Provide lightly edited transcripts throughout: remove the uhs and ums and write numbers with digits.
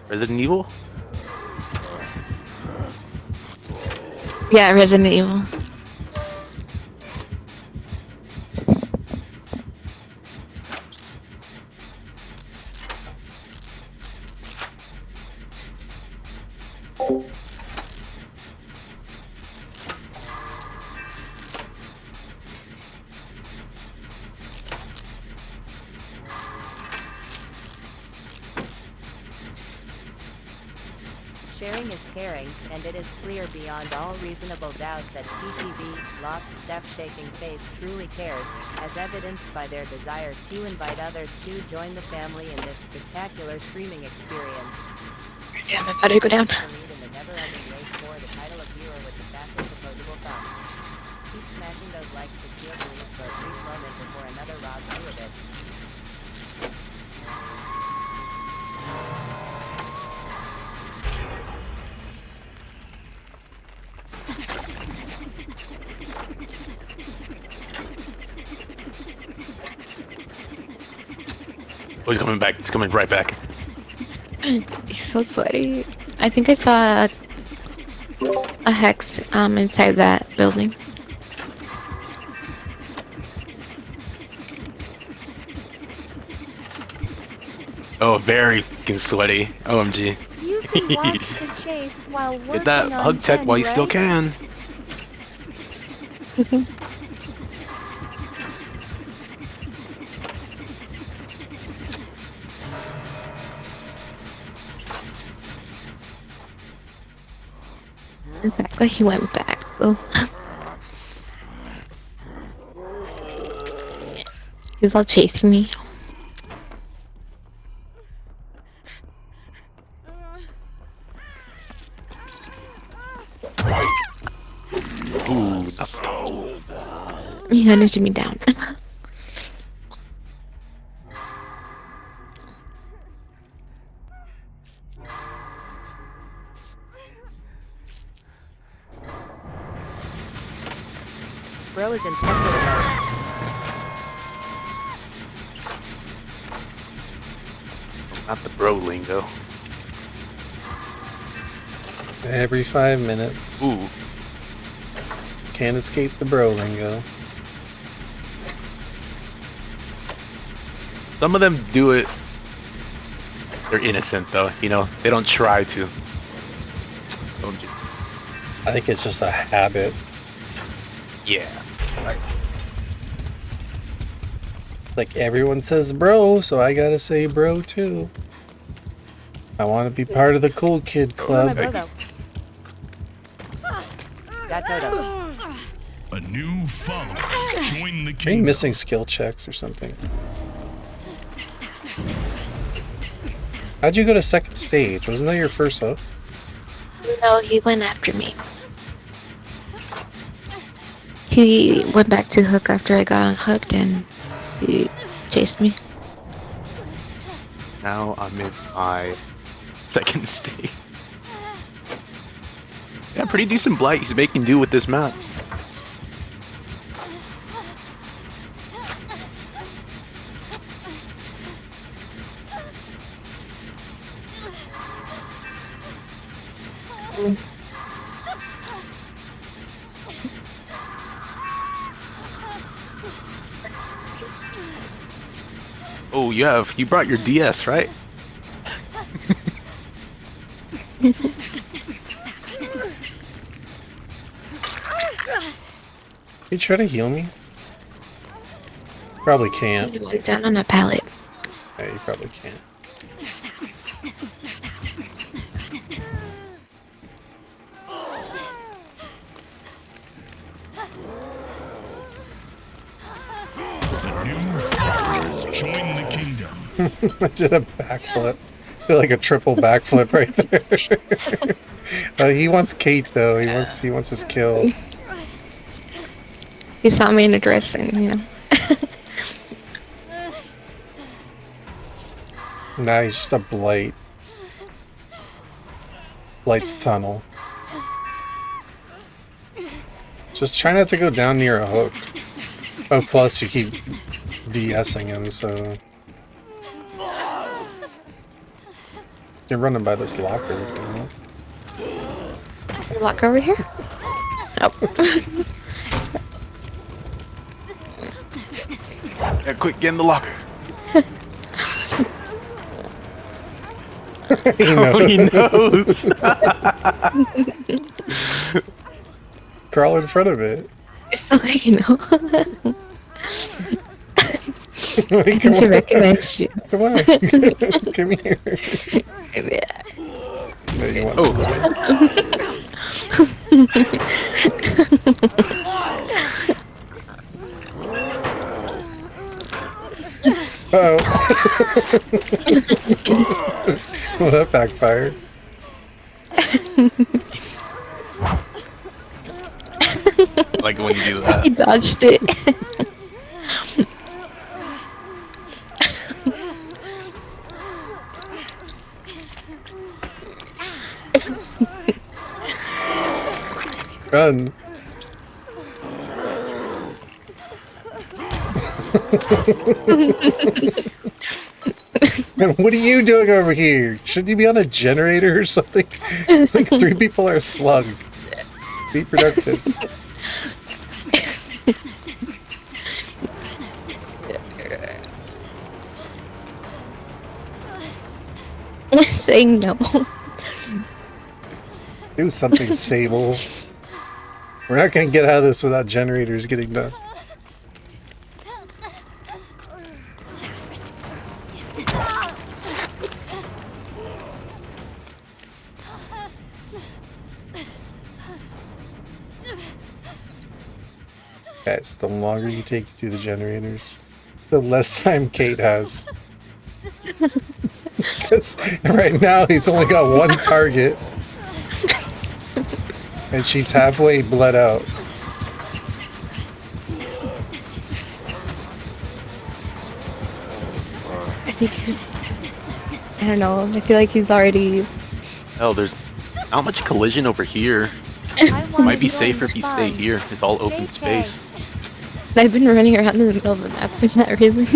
Resident Evil? Yeah, Resident Evil. Sharing is caring, and it is clear beyond all reasonable doubt that TTV, Lost Step Shaking Face truly cares, as evidenced by their desire to invite others to join the family in this spectacular streaming experience. Damn, I better go down. The lead in the never-ending race for the title of viewer with the fastest opposable thumbs. Keep smashing those likes to steal beliefs for a brief moment before another robs you of it. Oh, he's coming back. He's coming right back. He's so sweaty. I think I saw a hex inside that building. Oh, very fucking sweaty. OMG. You can watch the chase while working Get that on hug tech 10, while you still right? can. In fact, like he went back, so he's all chasing me. Ooh, that's tough. He hunted me down. Bro is in spectator mode. Not the bro lingo. Every 5 minutes. Ooh. Can't escape the bro lingo. Some of them do it. They're innocent though, you know. They don't try to. OMG. I think it's just a habit. Yeah. Right. Like everyone says bro, so I gotta say bro too. I want to be part of the cool kid club. Bro, though. Got Toto. A new follower has joined the Are you kingdom. missing skill checks or something? How'd you go to second stage? Wasn't that your first hook? No, he went after me. He went back to hook after I got unhooked and he chased me. Now I'm in my second stage. Yeah, pretty decent blight he's making do with this map. Oh, you brought your DS, right? You try to heal me? Probably can't. He went down on a pallet. Yeah, you probably can't. A new follower has joined the kingdom. I did a backflip. I feel like a triple backflip right there. He wants Kate though. He wants his kill. He saw me in a dress and, you know. Nah, he's just a blight. Blight's tunnel. Just try not to go down near a hook. Oh, plus you keep de-essing him, so... You're running by this locker. You know? Lock over here. Oh. Yeah, quick, get in the locker. You know. Oh, he knows. Crawl in front of it. It's not like you know. Like, He recognized you. Come on. Come here. Yeah. No, you want Oh. Uh-oh. Well, that backfired. Like when you do that. He dodged it. Run. Man, what are you doing over here? Shouldn't you be on a generator or something? Like 3 people are slugged. Be productive. I'm saying no. Do something, Sable. We're not gonna get out of this without generators getting done. Guys, the longer you take to do the generators, the less time Kate has. Because right now he's only got 1 target. And she's halfway bled out. I think he's. I don't know. I feel like he's already. Hell, there's not much collision over here. I wanna Might be join safer the if you fun. stay here. It's all open JK. space. I've been running around in the middle of the map for that reason.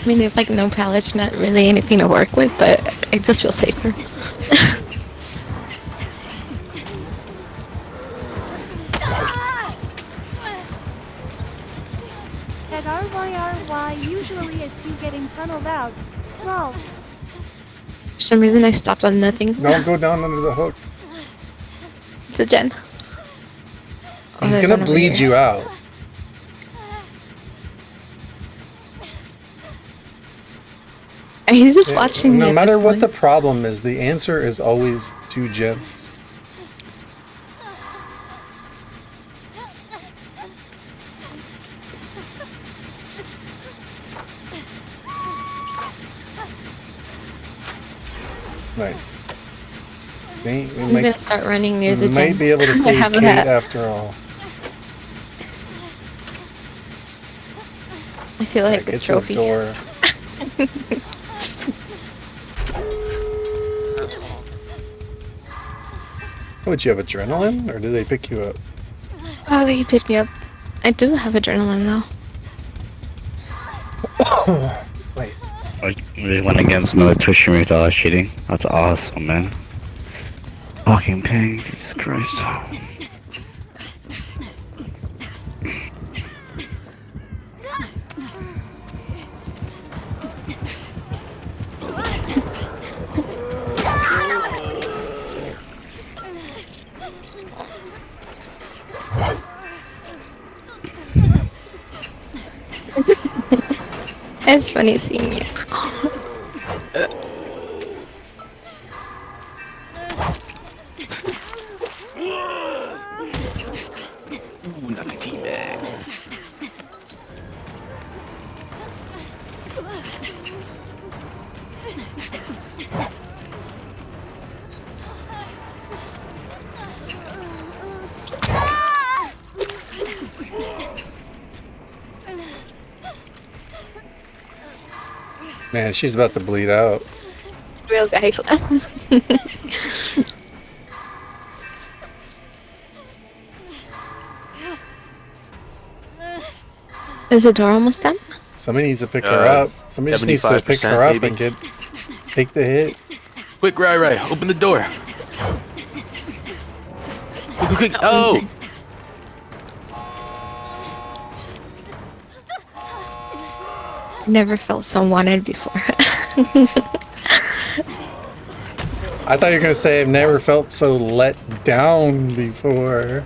I mean, there's like no pallets, not really anything to work with, but it just feels safer. At RYRY, usually it's you getting tunneled out. Lol. For some reason, I stopped on nothing. Don't go down under the hook. It's a gen. Oh, He's there's gonna one over bleed here. you out. And he's just watching me No at matter this what the point. problem is, the answer is always 2 gens. Nice. See, we He's might, gonna start running near the we gens. might be able to I save have a Kate hat. after all. I feel like a Get to a trophy. door. Would you have adrenaline, or do they pick you up? Oh, they picked me up. I do have adrenaline though. Wait. I really went against another Twitch streamer without cheating. That's awesome, man. Fucking ping, Jesus Christ. It's funny seeing you. Ooh, not the teabag. Man, she's about to bleed out. Real guys. Is the door almost done? Somebody needs to pick her up. Somebody just needs to pick her up and take the hit. Quick, Rai, open the door. Quick. Oh! Never felt so wanted before. I thought you were gonna say I've never felt so let down before.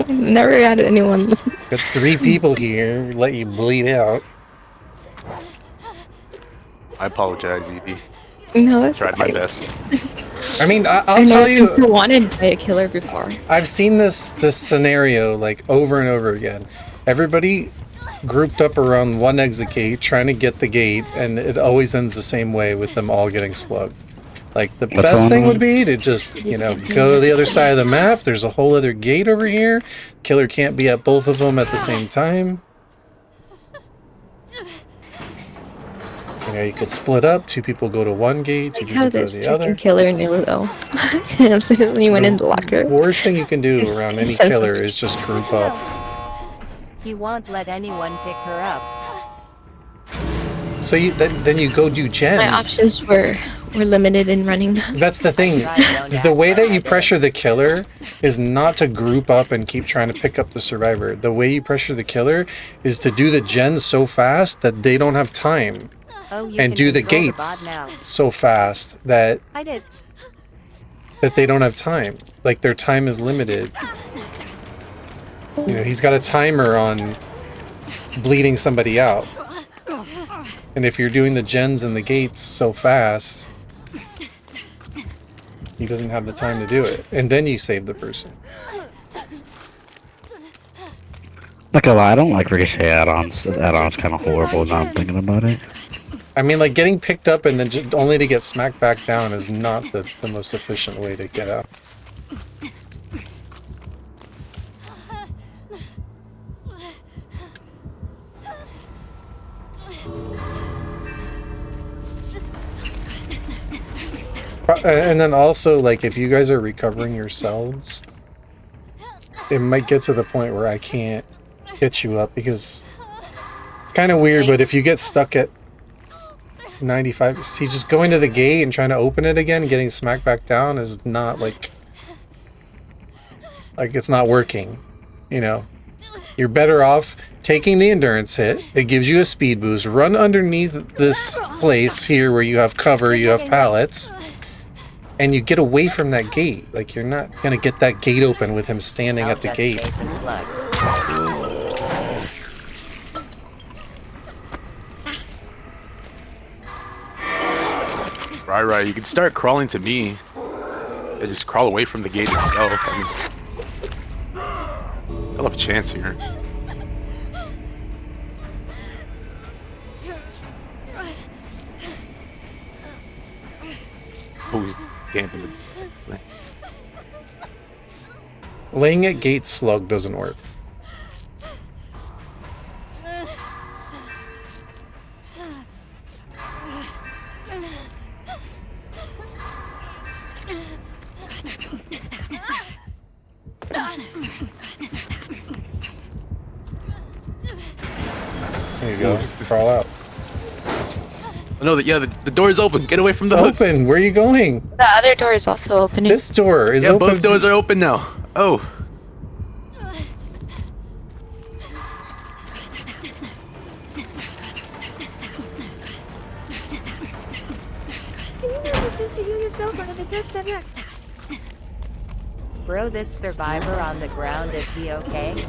Never had anyone. Got 3 people here, let you bleed out. I apologize, Evie. No, that's Tried my fine. best. I mean, I'll I've tell never you, been so wanted by a killer before. I've seen this scenario like over and over again. Everybody grouped up around one exit gate, trying to get the gate, and it always ends the same way with them all getting slugged. Like, the What's best going thing on? would be to just, you know, go to the other side of the map. There's a whole other gate over here. Killer can't be at both of them at the same time. You know, you could split up. 2 people go to one gate, 2 Like how people go to this the chicken other. killer knew though. As soon as we went in the locker. Worst thing you can do It's around any so killer suspicious. is just group up. He won't let anyone pick her up. So then you go do gens. My options were limited in running. That's the thing. The way that you pressure the killer is not to group up and keep trying to pick up the survivor. The way you pressure the killer is to do the gens so fast that they don't have time. Oh, you And can do the control gates bot now. so fast that I did. they don't have time. Like, their time is limited. You know, he's got a timer on bleeding somebody out. And if you're doing the gens and the gates so fast, he doesn't have the time to do it. And then you save the person. Not gonna lie, I don't like Ricochet add-ons. This add-on's kind of horrible now I'm thinking about it. I mean, like, getting picked up and then just only to get smacked back down is not the most efficient way to get out. And then also, like, if you guys are recovering yourselves, it might get to the point where I can't hit you up because it's kind of weird, but if you get stuck at 95, see, just going to the gate and trying to open it again, getting smacked back down is not, like it's not working, you know? You're better off taking the endurance hit. It gives you a speed boost. Run underneath this place here where you have cover, you have pallets, and you get away from that gate. Like, you're not gonna get that gate open with him standing I'll at the just gate. chase and slug. Rai, you can start crawling to me. Yeah, just crawl away from the gate itself. I mean, you'll have a chance here. Oh, he's camping the... Laying at gate slug doesn't work. There you go. Crawl out. Oh, no, the door is open. Get away from It's the hook. open. Where are you going? The other door is also opening. This door is Yeah, open. both doors are open now. Oh. Distance to heal yourself or have a touch that wreck. Bro, this survivor on the ground, is he okay?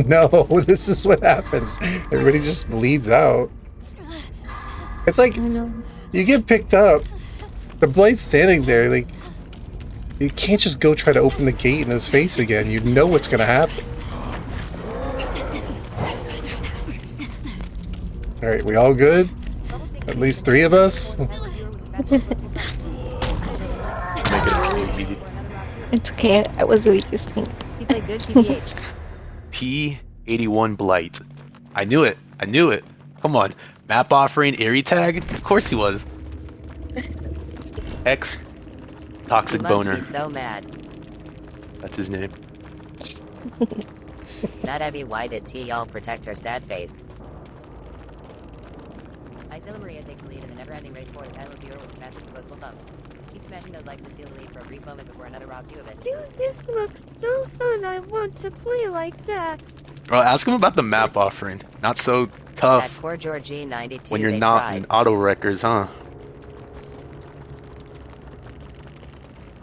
No, this is what happens. Everybody just bleeds out. It's like, you get picked up, the blade's standing there, like, you can't just go try to open the gate in his face again. You know what's gonna happen. Alright, we all good? At least 3 of us? Make it easy. It's okay. I was the weakest thing. He played good TBH. P81 Blight. I knew it. I knew it. Come on. Map offering Eerie tag? Of course he was. X He Toxic must Boner. be so mad. That's his name. Not heavy. Why did T y'all protect her sad face? Isla Maria takes the lead in the never-ending race for the title of viewer with the fastest opposable thumbs. Keep smashing those likes to steal the lead for a brief moment before another robs you of it. Dude, this looks so fun. I want to play like that. Bro, ask him about the map offering. Not so That tough poor Georgie 92. when you're they not tried. in auto wreckers, huh?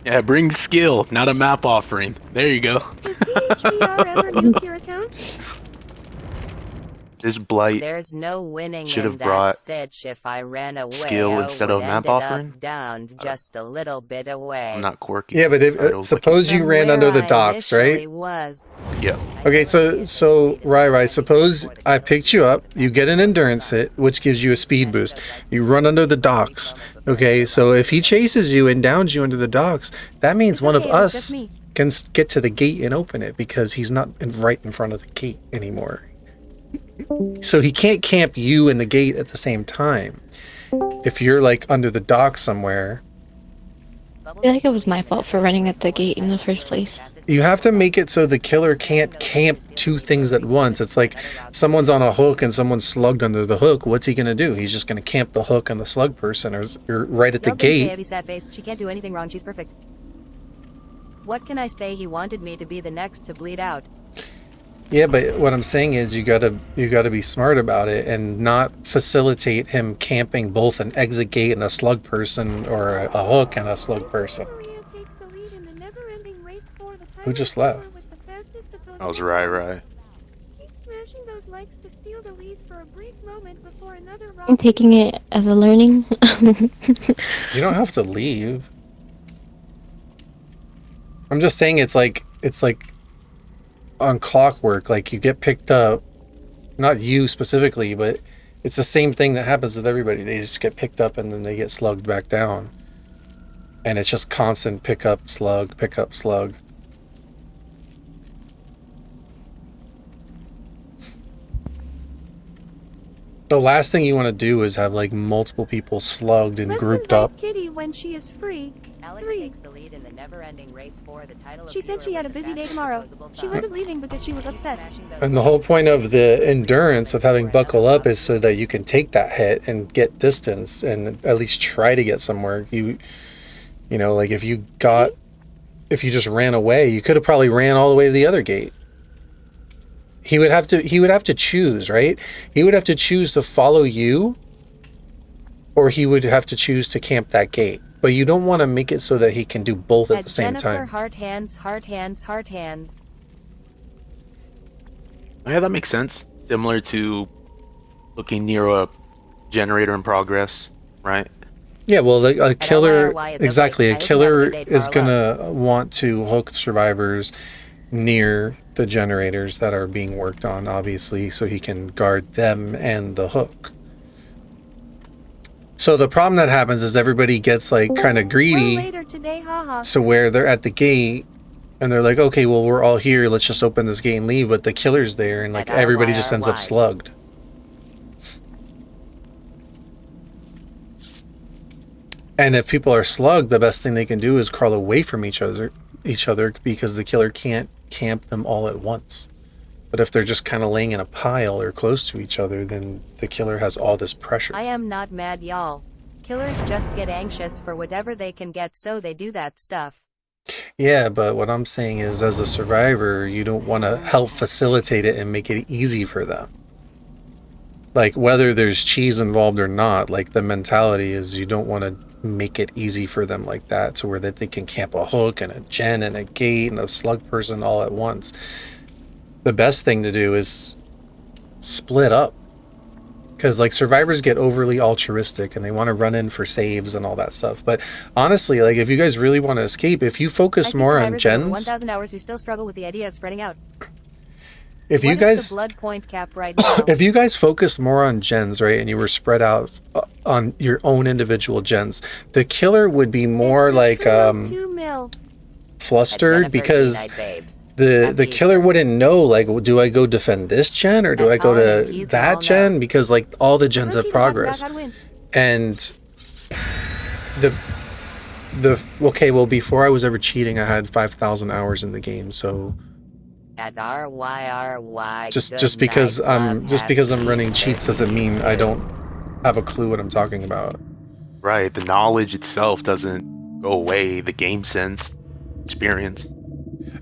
Yeah, bring skill, not a map offering. There you go. Does PHVR ever nuke your account? This blight. There's no winning Should in have that brought sitch. If I ran away, skill I instead would of map ended up offering? down just a little bit away. I'm not quirky. Yeah, but if, Titles, like suppose you From ran where under the I docks, initially right? Was. Yeah. Okay, so Rai, suppose I picked you up, you get an endurance hit, which gives you a speed boost. You run under the docks. Okay, so if he chases you and downs you under the docks, that means It's one of okay, it was us just me. can get to the gate and open it because he's not right in front of the gate anymore. So he can't camp you in the gate at the same time. If you're like under the dock somewhere, I feel like it was my fault for running at the gate in the first place. you have to make it so the killer can't camp two things at once. It's like someone's on a hook and someone's slugged under the hook. What's he gonna do? He's just gonna camp the hook on the slug person, or you're right at the Y'all didn't say gate. Abby sad face. She can't do anything wrong. She's perfect. What can I say? He wanted me to be the next to bleed out. Yeah, but what I'm saying is you gotta be smart about it and not facilitate him camping both an exit gate and a slug person, or a hook and a slug person. Maria takes the lead in the never-ending race for the title Who just of viewer left? with the fastest I was opposable right. thumbs. Keep smashing those likes to steal the lead for a brief moment before another I'm robs taking it as a learning. You don't have to leave. I'm just saying it's like on clockwork, like you get picked up, not you specifically, but it's the same thing that happens with everybody. They just get picked up and then they get slugged back down. And it's just constant pick up, slug, pick up, slug. The last thing you want to do is have like multiple people slugged and Let's grouped invite up. Kitty when she is free. Alex 3. takes the lead in the never-ending race for the title of She said viewer she had a with the busy day fastest tomorrow. opposable She thumbs. wasn't leaving because she was Keep upset. smashing those And the whole point of the endurance of having buckle up is so that you can take that hit and get distance and at least try to get somewhere. You know, like if you just ran away, you could have probably ran all the way to the other gate. He would have to choose, right? He would have to choose to follow you, or he would have to choose to camp that gate. But you don't want to make it so that he can do both at the same Jennifer, time. heart hands, heart hands, heart hands. Yeah, that makes sense. Similar to looking near a generator in progress, right? Yeah, well, a killer, RY, it's exactly, okay. a I hope you killer have a good day, is Carla. gonna want to hook survivors near the generators that are being worked on, obviously, so he can guard them and the hook. So the problem that happens is everybody gets like kind of Well, greedy, later today, haha. so where they're at the gate and they're like, okay, well, we're all here, let's just open this gate and leave, but the killer's there and like And everybody just ends up RYRY. slugged. And if people are slugged, the best thing they can do is crawl away from each other because the killer can't camp them all at once. But if they're just kind of laying in a pile or close to each other, then the killer has all this pressure. I am not mad, y'all. Killers just get anxious for whatever they can get, so they do that stuff. Yeah, but what I'm saying is, as a survivor, you don't want to help facilitate it and make it easy for them. Like, whether there's cheese involved or not, like, the mentality is you don't want to make it easy for them like that, so where that they can camp a hook and a gen and a gate and a slug person all at once. The best thing to do is split up. Because, like, survivors get overly altruistic and they want to run in for saves and all that stuff. But honestly, like, if you guys really want to escape, if you I focus see more on survivors over gens, 1,000 hours who still struggle with the idea of spreading out. if you What is guys the blood point cap right now? if you guys focus more on gens, right, and you were spread out on your own individual gens, the killer would be more It's a like 302 mil. flustered, Jennifer because Midnight Babes. the Happy killer Easter. wouldn't know, like, do I go defend this gen or do And I go Colin and to Tease that all gen? know. Because like all the gens have Rookie to have progress. back, I'd win. And the okay, well, before I was ever cheating, I had 5,000 hours in the game, so At RYRY. just good because night, I'm love, just because I'm happy running Easter. cheats doesn't mean I don't have a clue what I'm talking about. Right. The knowledge itself doesn't go away. The game sense, experience.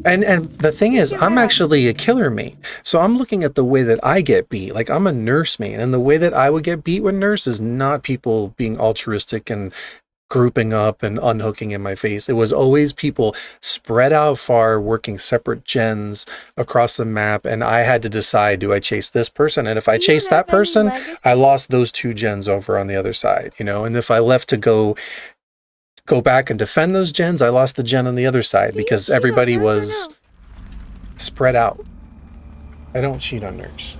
And the thing is, I'm actually a killer main. So I'm looking at the way that I get beat. Like, I'm a nurse main, and the way that I would get beat with nurse is not people being altruistic and grouping up and unhooking in my face. It was always people spread out far, working separate gens across the map, and I had to decide, do I chase this person? And if I chase that person, I lost those 2 gens over on the other side, you know? And if I left to go back and defend those gens, I lost the gen on the other side because everybody was spread out. I don't cheat on nurse.